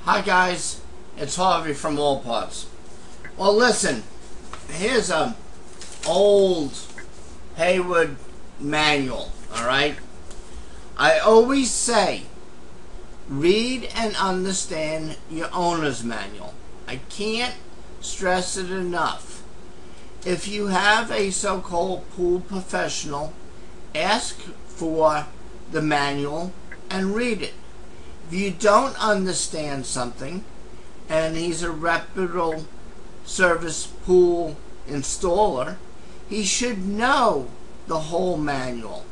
Hi guys, it's Harvey from All Parts. Well listen, here's a old Hayward manual, alright? I always say, read and understand your owner's manual. I can't stress it enough. If you have a so-called pool professional, ask for the manual and read it. If you don't understand something, and he's a reputable service pool installer, he should know the whole manual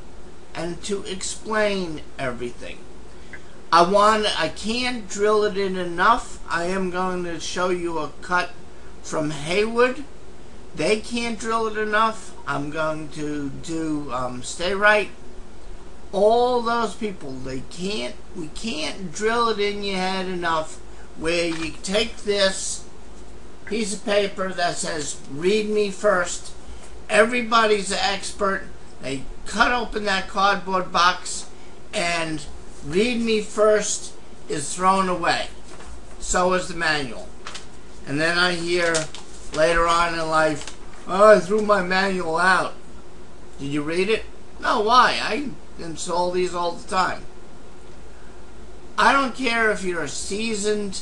and to explain everything. I can't drill it in enough. I am going to show you a cut from Hayward. They can't drill it enough. I'm going to do Stay Right. All those people, we can't drill it in your head enough where you take this piece of paper that says read me first. Everybody's an expert. They cut open that cardboard box and read me first is thrown away. So is the manual. And then I hear later on in life, oh, I threw my manual out. Did you read it? No, why? I install these all the time. I don't care if you're a seasoned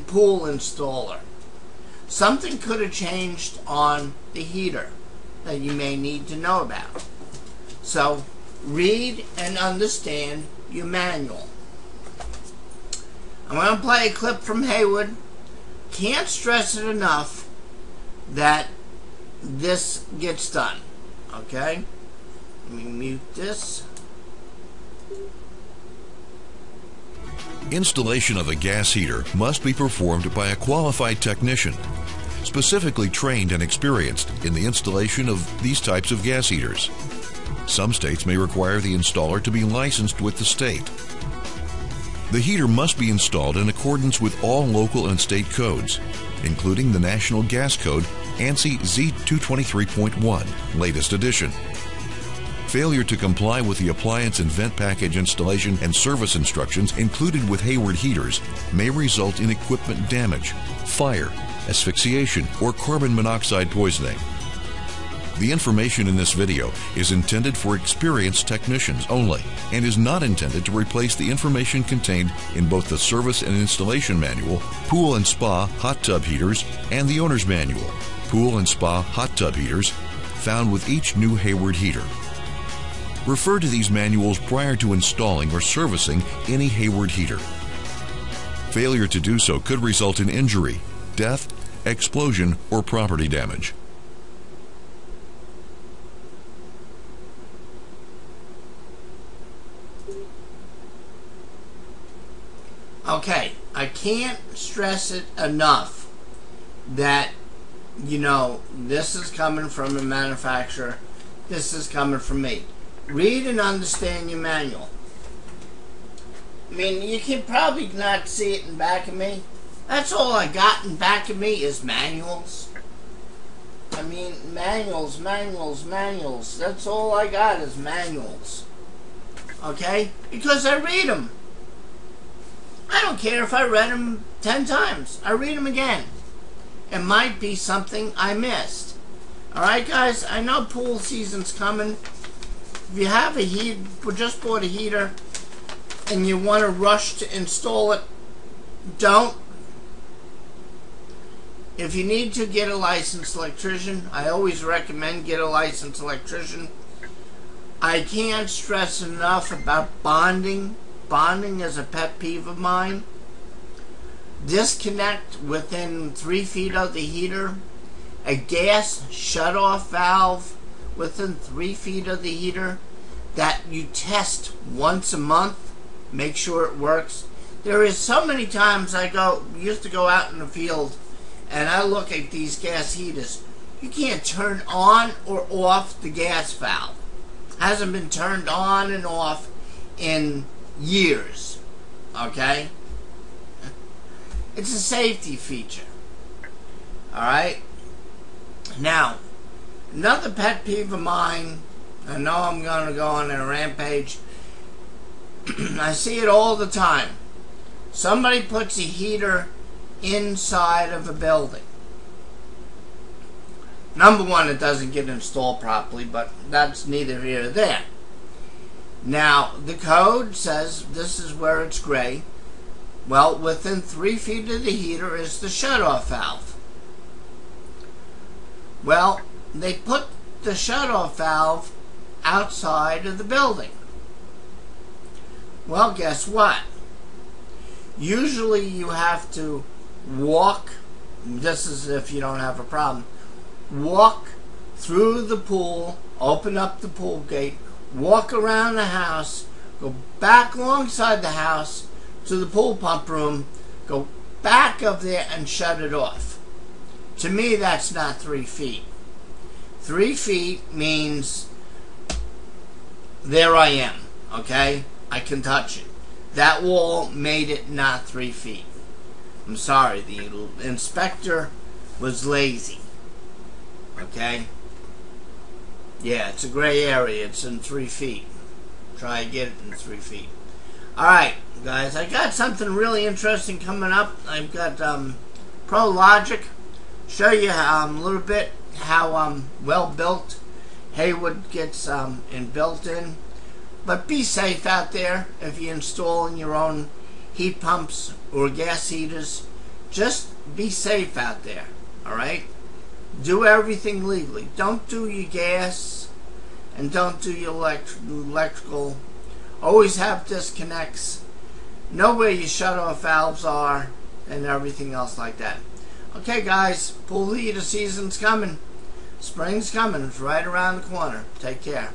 pool installer. Something could have changed on the heater that you may need to know about. So read and understand your manual. I'm going to play a clip from Hayward. Can't stress it enough that this gets done. Okay? Let me mute this. Installation of a gas heater must be performed by a qualified technician, specifically trained and experienced in the installation of these types of gas heaters. Some states may require the installer to be licensed with the state. The heater must be installed in accordance with all local and state codes, including the National Gas Code ANSI Z223.1, latest edition. Failure to comply with the appliance and vent package installation and service instructions included with Hayward heaters may result in equipment damage, fire, asphyxiation, or carbon monoxide poisoning. The information in this video is intended for experienced technicians only and is not intended to replace the information contained in both the service and installation manual, pool and spa hot tub heaters, and the owner's manual, pool and spa hot tub heaters, found with each new Hayward heater. Refer to these manuals prior to installing or servicing any Hayward heater. Failure to do so could result in injury, death, explosion, or property damage. Okay, I can't stress it enough that, you know, this is coming from a manufacturer, this is coming from me. Read and understand your manual. I mean, you can probably not see it in back of me. That's all I got in back of me is manuals. I mean, manuals. That's all I got is manuals. Okay? Because I read them. I don't care if I read them 10 times. I read them again. It might be something I missed. Alright guys, I know pool season's coming. If you have a heat, just bought a heater, and you want to rush to install it, don't. If you need to get a licensed electrician, I always recommend get a licensed electrician. I can't stress enough about bonding. Bonding is a pet peeve of mine. Disconnect within 3 feet of the heater. A gas shut-off valve within 3 feet of the heater that you test once a month. Make sure it works. There is so many times used to go out in the field and I look at these gas heaters. You can't turn on or off the gas valve. Hasn't been turned on and off in years. Okay? It's a safety feature. Alright? Now, another pet peeve of mine, I know I'm going to go on a rampage. I see it all the time. Somebody puts a heater inside of a building. Number one, it doesn't get installed properly, but that's neither here nor there. Now, the code says this is where it's gray. Well, within 3 feet of the heater is the shutoff valve. Well, they put the shutoff valve outside of the building. Well, guess what? Usually you have to walk, this is if you don't have a problem, walk through the pool, open up the pool gate, walk around the house, go back alongside the house to the pool pump room, go back up there and shut it off. To me, that's not 3 feet. 3 feet means there I am, okay? I can touch it. That wall made it not 3 feet. I'm sorry, the inspector was lazy. Okay? Yeah, it's a gray area. It's in 3 feet. Try to get it in 3 feet. Alright, guys, I got something really interesting coming up. I've got Pro Logic. Show you a little bit how well built Hayward gets in built in. But be safe out there if you're installing your own heat pumps or gas heaters. Just be safe out there, alright? Do everything legally. Don't do your gas and don't do your electrical. Always have disconnects. Know where your shutoff valves are and everything else like that. Okay, guys, pool heater season's coming. Spring's coming. It's right around the corner. Take care.